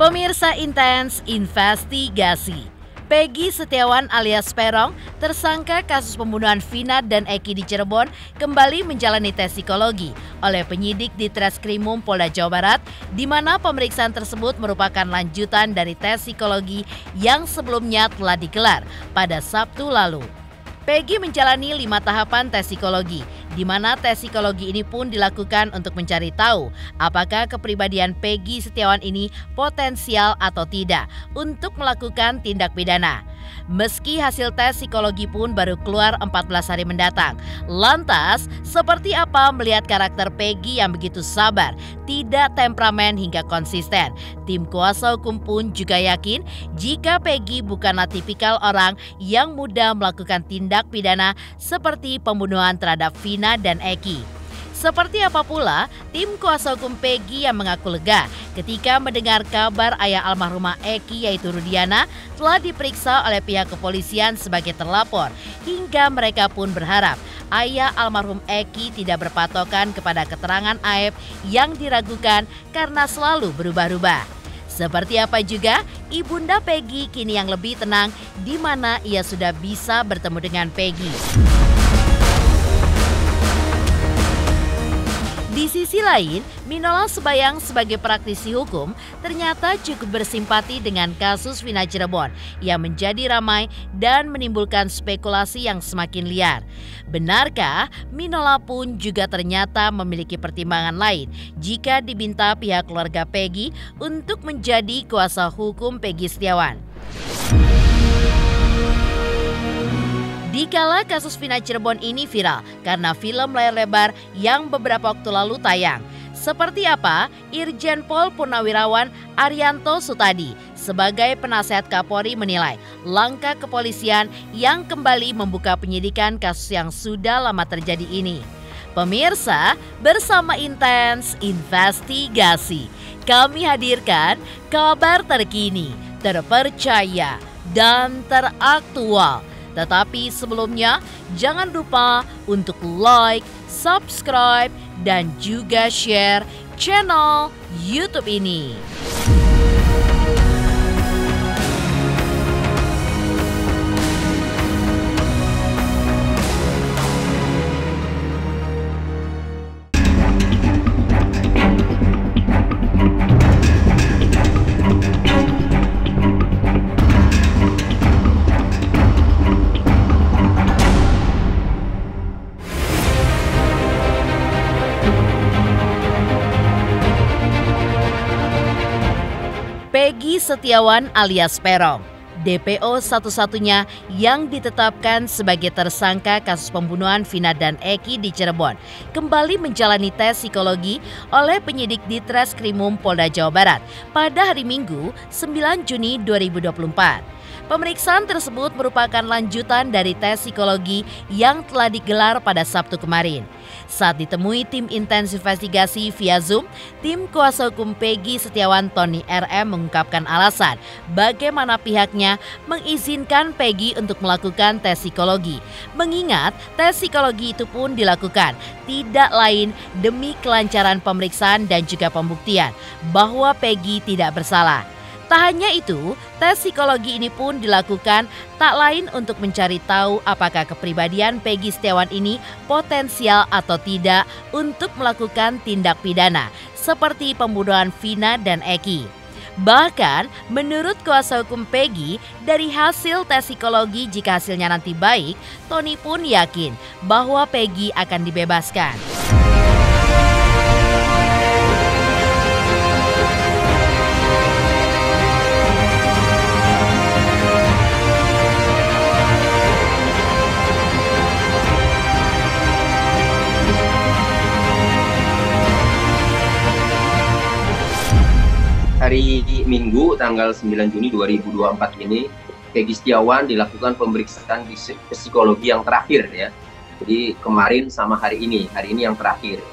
Pemirsa Intens Investigasi. Peggy Setiawan alias Peron, tersangka kasus pembunuhan Vina dan Eki di Cirebon, kembali menjalani tes psikologi oleh penyidik di Treskrimum Polda Jawa Barat, di mana pemeriksaan tersebut merupakan lanjutan dari tes psikologi yang sebelumnya telah digelar pada Sabtu lalu. Peggy menjalani 5 tahapan tes psikologi, di mana tes psikologi ini pun dilakukan untuk mencari tahu apakah kepribadian Peggy Setiawan ini potensial atau tidak untuk melakukan tindak pidana. Meski hasil tes psikologi pun baru keluar 14 hari mendatang. Lantas, seperti apa melihat karakter Peggy yang begitu sabar, tidak temperamen hingga konsisten? Tim kuasa hukum pun juga yakin jika Peggy bukanlah tipikal orang yang mudah melakukan tindak pidana seperti pembunuhan terhadap Vina dan Eki. Seperti apa pula tim kuasa hukum Peggy yang mengaku lega ketika mendengar kabar ayah almarhumah Eki yaitu Rudiana telah diperiksa oleh pihak kepolisian sebagai terlapor, hingga mereka pun berharap ayah almarhum Eki tidak berpatokan kepada keterangan aib yang diragukan karena selalu berubah-ubah. Seperti apa juga ibunda Peggy kini yang lebih tenang, di mana ia sudah bisa bertemu dengan Peggy. Di sisi lain, Minola Subayang sebagai praktisi hukum ternyata cukup bersimpati dengan kasus Vina Cirebon yang menjadi ramai dan menimbulkan spekulasi yang semakin liar. Benarkah Minola pun juga ternyata memiliki pertimbangan lain jika diminta pihak keluarga Peggy untuk menjadi kuasa hukum Peggy Setiawan? Dikala kasus Vina Cirebon ini viral karena film layar lebar yang beberapa waktu lalu tayang. Seperti apa Irjen Pol Purnawirawan Arianto Sutadi sebagai penasehat Kapolri menilai langkah kepolisian yang kembali membuka penyidikan kasus yang sudah lama terjadi ini. Pemirsa, bersama Intens Investigasi, kami hadirkan kabar terkini, terpercaya, dan teraktual. Tetapi sebelumnya, jangan lupa untuk like, subscribe, dan juga share channel YouTube ini. Peggy Setiawan alias Peron, DPO satu-satunya yang ditetapkan sebagai tersangka kasus pembunuhan Vina dan Eki di Cirebon, kembali menjalani tes psikologi oleh penyidik di Treskrimum Polda Jawa Barat pada hari Minggu 9 Juni 2024. Pemeriksaan tersebut merupakan lanjutan dari tes psikologi yang telah digelar pada Sabtu kemarin. Saat ditemui tim intens investigasi via Zoom, tim kuasa hukum Peggy Setiawan Tony RM mengungkapkan alasan bagaimana pihaknya mengizinkan Peggy untuk melakukan tes psikologi. Mengingat tes psikologi itu pun dilakukan tidak lain demi kelancaran pemeriksaan dan juga pembuktian bahwa Peggy tidak bersalah. Tak hanya itu, tes psikologi ini pun dilakukan tak lain untuk mencari tahu apakah kepribadian Peggy Setiawan ini potensial atau tidak untuk melakukan tindak pidana seperti pembunuhan Vina dan Eki. Bahkan menurut kuasa hukum Peggy, dari hasil tes psikologi jika hasilnya nanti baik, Tony pun yakin bahwa Peggy akan dibebaskan. Hari Minggu tanggal 9 Juni 2024 ini, Peggy Setiawan dilakukan pemeriksaan di psikologi yang terakhir ya. Jadi kemarin sama hari ini yang terakhir.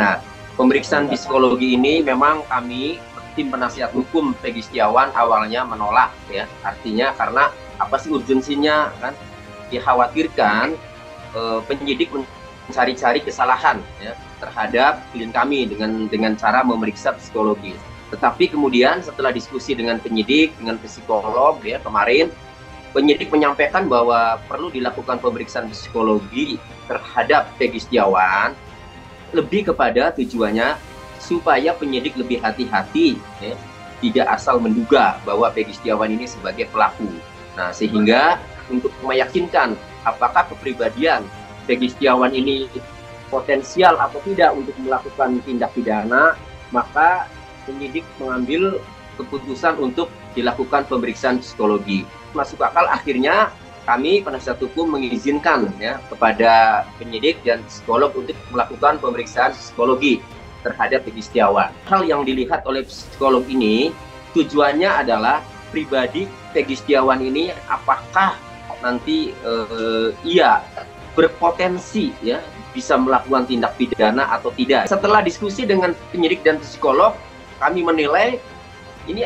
Nah, pemeriksaan psikologi ini memang kami tim penasihat hukum Peggy Setiawan awalnya menolak ya. Artinya karena apa sih urgensinya kan? Dikhawatirkan penyidik mencari-cari kesalahan ya terhadap klien kami dengan cara memeriksa psikologi. Tetapi kemudian setelah diskusi dengan penyidik, dengan psikolog ya kemarin, penyidik menyampaikan bahwa perlu dilakukan pemeriksaan psikologi terhadap Peggy Setiawan, lebih kepada tujuannya supaya penyidik lebih hati-hati ya, tidak asal menduga bahwa Peggy Setiawan ini sebagai pelaku. Nah, sehingga untuk meyakinkan apakah kepribadian Peggy Setiawan ini potensial atau tidak untuk melakukan tindak pidana, maka penyidik mengambil keputusan untuk dilakukan pemeriksaan psikologi. Masuk akal akhirnya kami penasihat hukum mengizinkan ya kepada penyidik dan psikolog untuk melakukan pemeriksaan psikologi terhadap Peggy Setiawan. Hal yang dilihat oleh psikolog ini tujuannya adalah pribadi Peggy Setiawan ini apakah nanti ia berpotensi ya bisa melakukan tindak pidana atau tidak. Setelah diskusi dengan penyidik dan psikolog, kami menilai ini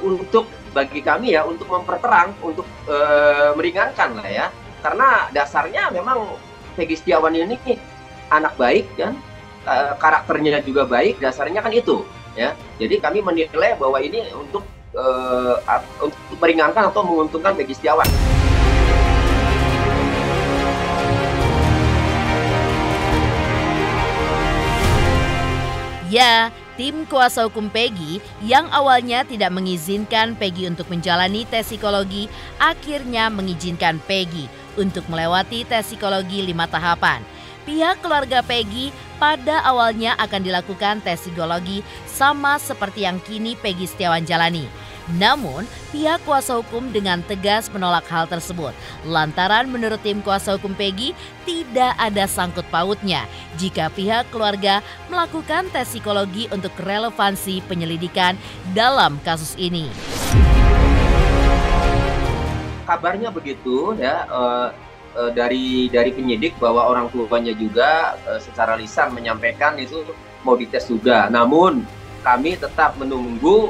untuk bagi kami ya untuk memperterang, untuk meringankan lah ya. Karena dasarnya memang Peggy Setiawan ini anak baik kan, karakternya juga baik, dasarnya kan itu ya. Jadi kami menilai bahwa ini untuk meringankan atau menguntungkan Peggy Setiawan. Ya, tim kuasa hukum Peggy yang awalnya tidak mengizinkan Peggy untuk menjalani tes psikologi akhirnya mengizinkan Peggy untuk melewati tes psikologi 5 tahapan. Pihak keluarga Peggy pada awalnya akan dilakukan tes psikologi sama seperti yang kini Peggy Setiawan jalani. Namun, pihak kuasa hukum dengan tegas menolak hal tersebut. Lantaran menurut tim kuasa hukum Peggy tidak ada sangkut pautnya jika pihak keluarga melakukan tes psikologi untuk relevansi penyelidikan dalam kasus ini. Kabarnya begitu ya, dari penyidik bahwa orang tuanya juga secara lisan menyampaikan itu mau dites juga. Namun kami tetap menunggu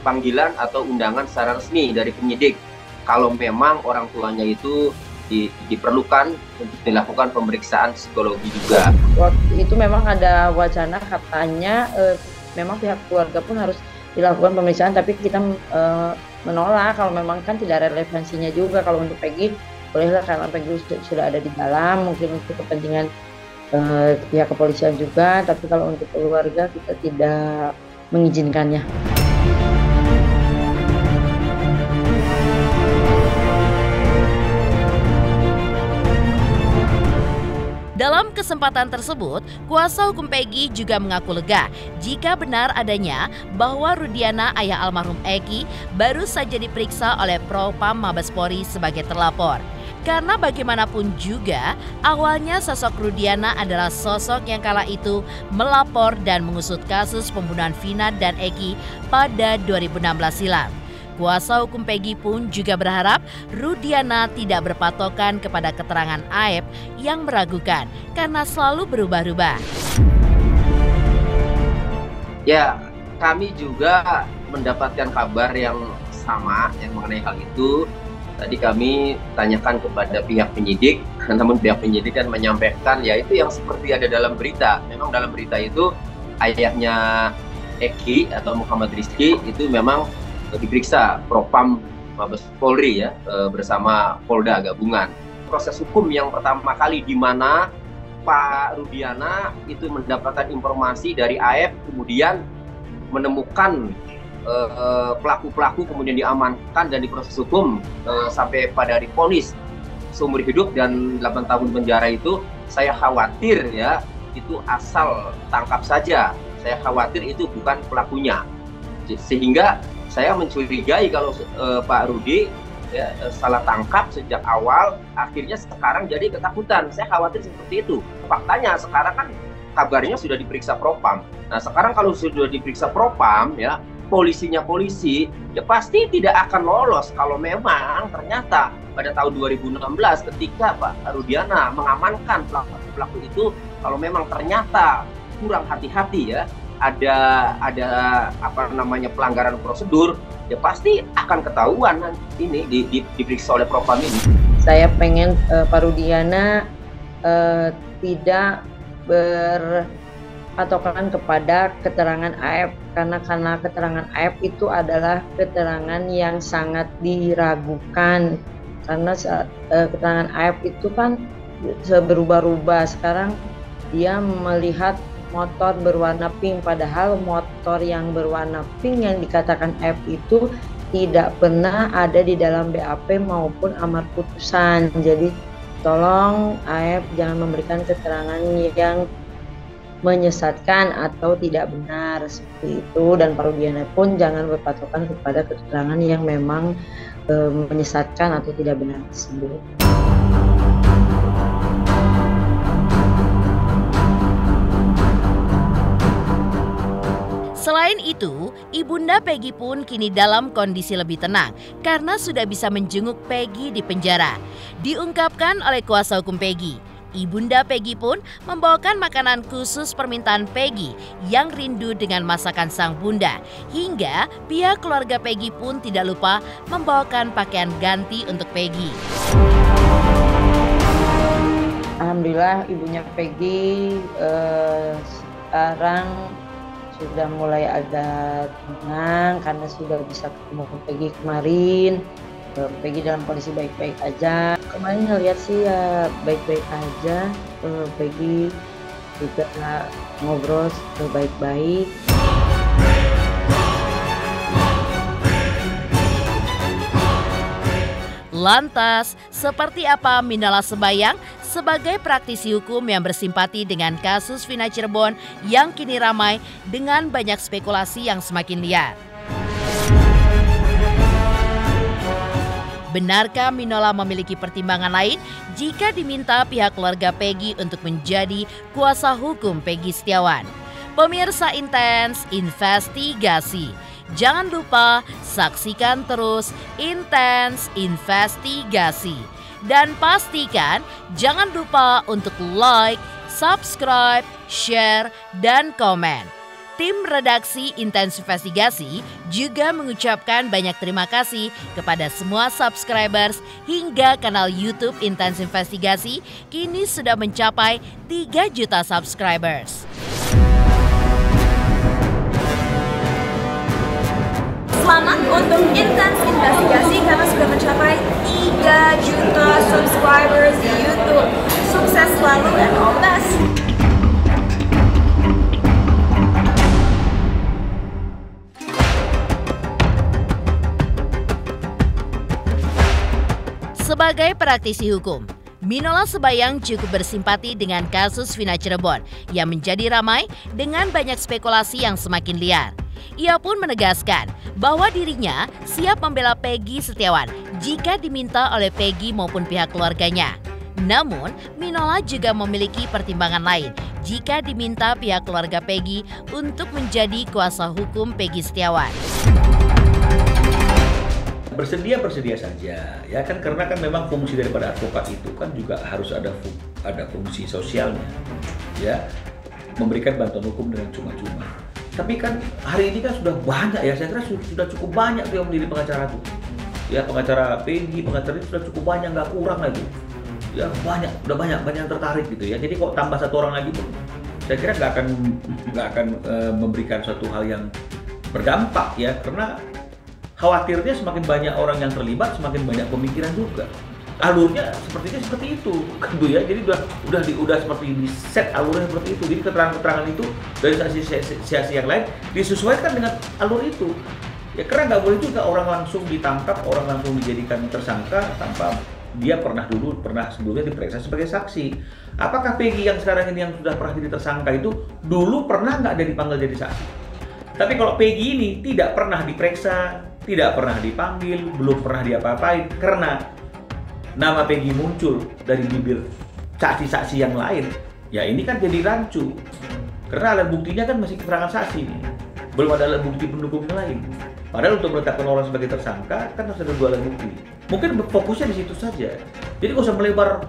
panggilan atau undangan secara resmi dari penyidik kalau memang orang tuanya itu diperlukan untuk dilakukan pemeriksaan psikologi juga. Waktu itu memang ada wacana katanya memang pihak keluarga pun harus dilakukan pemeriksaan, tapi kita menolak kalau memang kan tidak ada relevansinya juga. Kalau untuk Peggy bolehlah karena Peggy sudah ada di dalam, mungkin untuk kepentingan pihak kepolisian juga, tapi kalau untuk keluarga kita tidak mengizinkannya. Dalam kesempatan tersebut, kuasa hukum Peggy juga mengaku lega jika benar adanya bahwa Rudiana, ayah almarhum Eki, baru saja diperiksa oleh Propam Mabes Polri sebagai terlapor. Karena bagaimanapun juga, awalnya sosok Rudiana adalah sosok yang kala itu melapor dan mengusut kasus pembunuhan Vina dan Eki pada 2016 silam. Kuasa hukum Peggy pun juga berharap Rudiana tidak berpatokan kepada keterangan Aep yang meragukan karena selalu berubah-ubah. Ya, kami juga mendapatkan kabar yang sama yang mengenai hal itu. Tadi kami tanyakan kepada pihak penyidik, namun pihak penyidik kan menyampaikan ya itu yang seperti ada dalam berita. Memang dalam berita itu ayahnya Eki atau Muhammad Rizky itu memang diperiksa Propam Mabes Polri ya bersama Polda gabungan. Proses hukum yang pertama kali di mana Pak Rudiana itu mendapatkan informasi dari AF, kemudian menemukan pelaku-pelaku, kemudian diamankan dan diproses hukum sampai pada divonis seumur hidup dan 8 tahun penjara itu, saya khawatir ya itu asal tangkap saja. Saya khawatir itu bukan pelakunya. Sehingga saya mencurigai kalau Pak Rudi ya, salah tangkap sejak awal, akhirnya sekarang jadi ketakutan. Saya khawatir seperti itu. Faktanya sekarang kan kabarnya sudah diperiksa Propam. Nah sekarang kalau sudah diperiksa Propam ya, polisinya polisi, ya pasti tidak akan lolos kalau memang ternyata pada tahun 2016 ketika Pak Rudiana mengamankan pelaku itu, kalau memang ternyata kurang hati-hati ya, ada apa namanya pelanggaran prosedur, ya pasti akan ketahuan ini diperiksa oleh Propam ini. Saya pengen Pak Rudiana tidak patokan kepada keterangan AF karena keterangan AF itu adalah keterangan yang sangat diragukan karena keterangan AF itu kan berubah-ubah. Sekarang dia melihat motor berwarna pink, padahal motor yang berwarna pink yang dikatakan AF itu tidak pernah ada di dalam BAP maupun amar putusan. Jadi tolong AF jangan memberikan keterangan yang menyesatkan atau tidak benar seperti itu, dan Parodiana pun jangan berpatokan kepada keterangan yang memang menyesatkan atau tidak benar tersebut. Selain itu, Ibunda Peggy pun kini dalam kondisi lebih tenang karena sudah bisa menjenguk Peggy di penjara. Diungkapkan oleh kuasa hukum Peggy, Ibunda Peggy pun membawakan makanan khusus permintaan Peggy yang rindu dengan masakan sang bunda. Hingga pihak keluarga Peggy pun tidak lupa membawakan pakaian ganti untuk Peggy. Alhamdulillah ibunya Peggy sekarang sudah mulai agak tenang karena sudah bisa ketemu Peggy kemarin. Peggy dalam kondisi baik-baik aja. Kemarin ngeliat sih ya baik-baik aja. Peggy juga ngobrol baik-baik. Lantas, seperti apa Minola Sebayang sebagai praktisi hukum yang bersimpati dengan kasus Vina Cirebon yang kini ramai dengan banyak spekulasi yang semakin liar? Benarkah Minola memiliki pertimbangan lain jika diminta pihak keluarga Peggy untuk menjadi kuasa hukum Peggy Setiawan? Pemirsa Intens Investigasi, jangan lupa saksikan terus Intens Investigasi. Dan pastikan jangan lupa untuk like, subscribe, share, dan komen. Tim redaksi Intens Investigasi juga mengucapkan banyak terima kasih kepada semua subscribers hingga kanal YouTube Intens Investigasi kini sudah mencapai 3 juta subscribers. Selamat untuk Intens Investigasi karena sudah mencapai 3 juta subscribers di YouTube. Sukses selalu dan all the best. Sebagai praktisi hukum, Minola Sebayang cukup bersimpati dengan kasus Vina Cirebon yang menjadi ramai dengan banyak spekulasi yang semakin liar. Ia pun menegaskan bahwa dirinya siap membela Peggy Setiawan jika diminta oleh Peggy maupun pihak keluarganya. Namun, Minola juga memiliki pertimbangan lain jika diminta pihak keluarga Peggy untuk menjadi kuasa hukum Peggy Setiawan. Bersedia saja, ya kan, karena kan memang fungsi daripada advokat itu kan juga harus ada fungsi sosialnya, ya, memberikan bantuan hukum dengan cuma-cuma. Tapi kan hari ini kan sudah banyak, ya, saya kira sudah cukup banyak tuh yang menjadi pengacara tuh, ya, pengacara Peggy, pengacara itu sudah cukup banyak, nggak kurang lagi, ya, udah banyak yang tertarik gitu ya. Jadi kok tambah 1 orang lagi pun, saya kira nggak akan memberikan suatu hal yang berdampak, ya, karena khawatirnya semakin banyak orang yang terlibat, semakin banyak pemikiran juga. Alurnya seperti itu, gitu ya. Jadi udah seperti di set alurnya seperti itu. Jadi keterangan itu dari saksi yang lain disesuaikan dengan alur itu. Ya, karena nggak boleh juga orang langsung ditangkap, orang langsung dijadikan tersangka tanpa dia pernah sebelumnya diperiksa sebagai saksi. Apakah Peggy yang sekarang ini yang sudah pernah jadi tersangka itu dulu pernah nggak ada dipanggil jadi saksi? Tapi kalau Peggy ini tidak pernah diperiksa, tidak pernah dipanggil, belum pernah diapa-apain, karena nama Peggy muncul dari bibir saksi-saksi yang lain, ya ini kan jadi rancu. Karena alat buktinya kan masih keterangan saksi nih, belum ada alat bukti pendukung lain. Padahal untuk menetapkan orang sebagai tersangka kan harus ada 2 alat bukti. Mungkin fokusnya di situ saja. Jadi nggak usah melebar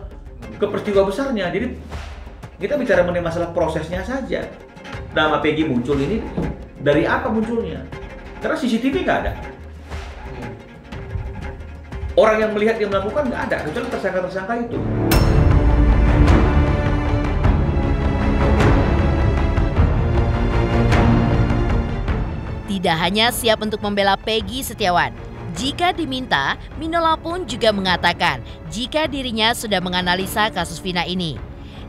ke peristiwa besarnya. Jadi kita bicara mengenai masalah prosesnya saja. Nama Peggy muncul ini dari apa munculnya? Karena CCTV nggak ada. Orang yang melihat dia melakukan nggak ada, kecuali tersangka-tersangka itu. Tidak hanya siap untuk membela Peggy Setiawan, jika diminta, Minola pun juga mengatakan jika dirinya sudah menganalisa kasus Vina ini.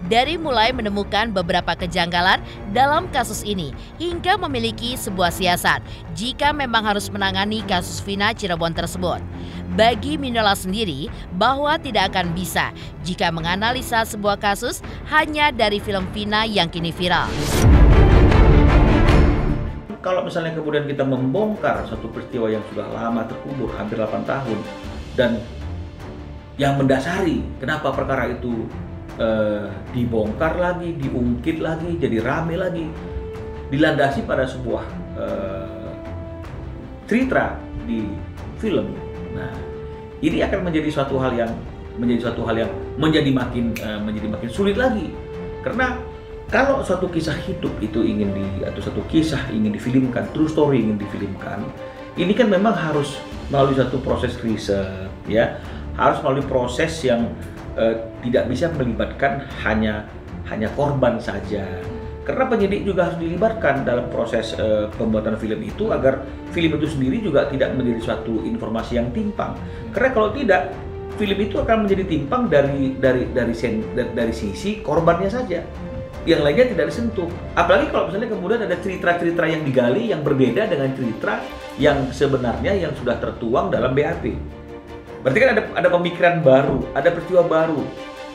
Dari mulai menemukan beberapa kejanggalan dalam kasus ini hingga memiliki sebuah siasat jika memang harus menangani kasus Vina Cirebon tersebut. Bagi Minola sendiri bahwa tidak akan bisa jika menganalisa sebuah kasus hanya dari film Vina yang kini viral. Kalau misalnya kemudian kita membongkar satu peristiwa yang sudah lama terkubur, hampir 8 tahun, dan yang mendasari kenapa perkara itu dibongkar lagi, diungkit lagi, jadi rame lagi, dilandasi pada sebuah cerita di film. Nah, ini akan menjadi suatu hal yang menjadi makin sulit lagi, karena kalau suatu kisah hidup itu atau satu kisah ingin difilmkan, true story ingin difilmkan, ini kan memang harus melalui satu proses riset, ya, harus melalui proses yang tidak bisa melibatkan hanya korban saja. Karena penyidik juga harus dilibatkan dalam proses pembuatan film itu agar film itu sendiri juga tidak menjadi suatu informasi yang timpang. Karena kalau tidak, film itu akan menjadi timpang dari sisi korbannya saja. Yang lainnya tidak disentuh. Apalagi kalau misalnya kemudian ada cerita-cerita yang digali yang berbeda dengan cerita yang sebenarnya yang sudah tertuang dalam BAP. Berarti kan ada pemikiran baru, ada peristiwa baru,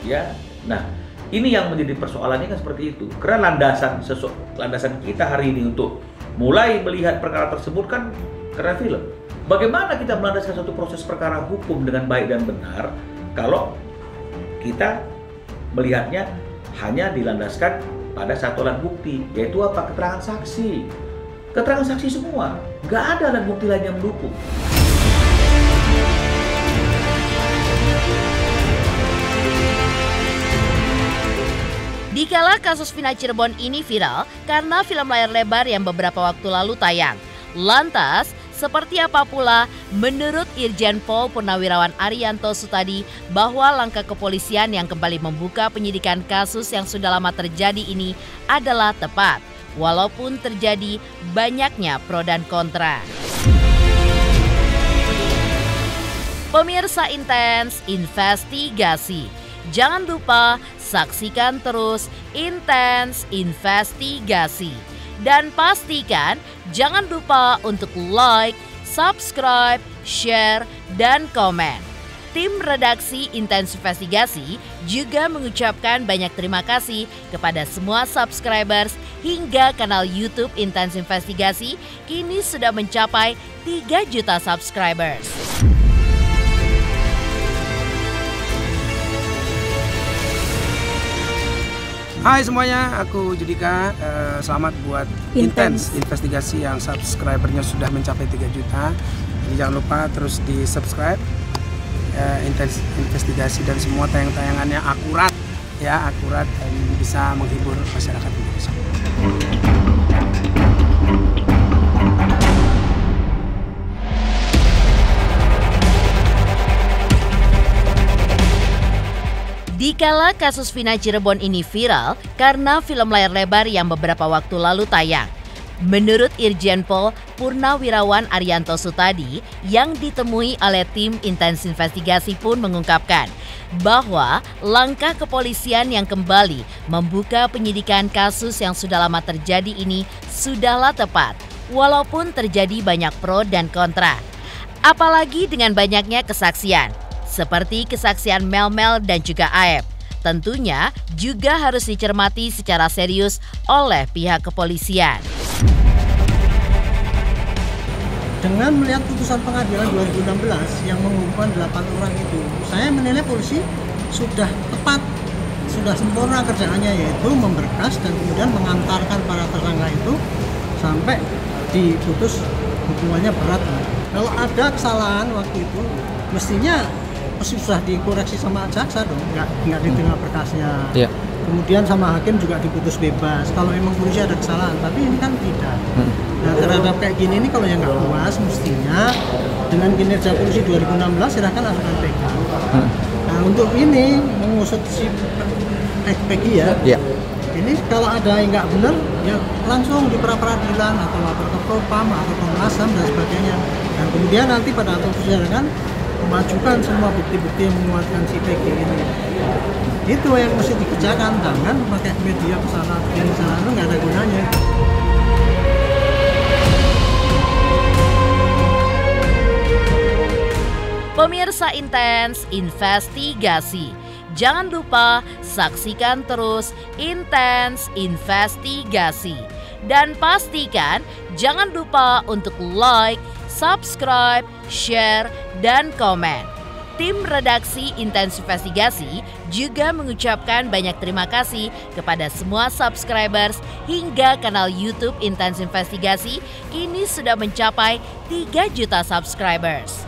ya. Nah, ini yang menjadi persoalannya kan seperti itu. Karena landasan kita hari ini untuk mulai melihat perkara tersebut kan karena film. Bagaimana kita melandaskan suatu proses perkara hukum dengan baik dan benar kalau kita melihatnya hanya dilandaskan pada satu alat bukti, yaitu apa? Keterangan saksi. Keterangan saksi semua, nggak ada alat bukti lain yang mendukung. Dikala kasus Vina Cirebon ini viral karena film layar lebar yang beberapa waktu lalu tayang. Lantas, seperti apa pula menurut Irjen Pol Purnawirawan Arianto Sutadi bahwa langkah kepolisian yang kembali membuka penyidikan kasus yang sudah lama terjadi ini adalah tepat, walaupun terjadi banyaknya pro dan kontra. Pemirsa Intens Investigasi, jangan lupa saksikan terus Intens Investigasi. Dan pastikan jangan lupa untuk like, subscribe, share, dan komen. Tim redaksi Intens Investigasi juga mengucapkan banyak terima kasih kepada semua subscribers hingga kanal YouTube Intens Investigasi kini sudah mencapai 3 juta subscribers. Hai semuanya, aku Judika. Selamat buat Intens Investigasi yang subscribernya sudah mencapai 3 juta. Jadi jangan lupa terus di subscribe Intens Investigasi dan semua tayang-tayangannya akurat dan bisa menghibur masyarakat Indonesia. Dikala kasus Vina Cirebon ini viral karena film layar lebar yang beberapa waktu lalu tayang. Menurut Irjen Pol Purnawirawan Arianto Sutadi yang ditemui oleh tim Intens Investigasi pun mengungkapkan bahwa langkah kepolisian yang kembali membuka penyidikan kasus yang sudah lama terjadi ini sudahlah tepat, walaupun terjadi banyak pro dan kontra. Apalagi dengan banyaknya kesaksian, seperti kesaksian Mel dan juga Aep, tentunya juga harus dicermati secara serius oleh pihak kepolisian. Dengan melihat putusan pengadilan 2016 yang menghukum 8 orang itu, saya menilai polisi sudah tepat, sudah sempurna kerjaannya, yaitu memberkas dan kemudian mengantarkan para tersangka itu sampai diputus hukumannya berat. Kalau ada kesalahan waktu itu, mestinya sudah dikoreksi sama jaksa dong, nggak diterima berkasnya. Yeah. Kemudian sama hakim juga diputus bebas kalau memang polisi ada kesalahan, tapi ini kan tidak. Nah, terhadap kayak gini ini kalau yang nggak puas, mestinya dengan kinerja polisi 2016 silahkan ajukan PK. Nah, untuk ini mengusut si Peggy ya, Ini kalau ada yang nggak benar, ya langsung di pra-peradilan atau lapor ke Propam atau Komnas HAM dan sebagainya. Dan kemudian nanti pada waktu persidangan memajukan semua bukti-bukti yang menguatkan si Peggy ini. Itu yang mesti dikerjakan, jangan pakai media kesana yang sana itu nggak ada gunanya. Pemirsa Intens Investigasi, jangan lupa saksikan terus Intens Investigasi. Dan pastikan jangan lupa untuk like, subscribe, share, dan komen. Tim redaksi Intens Investigasi juga mengucapkan banyak terima kasih kepada semua subscribers hingga kanal YouTube Intens Investigasi kini sudah mencapai 3 juta subscribers.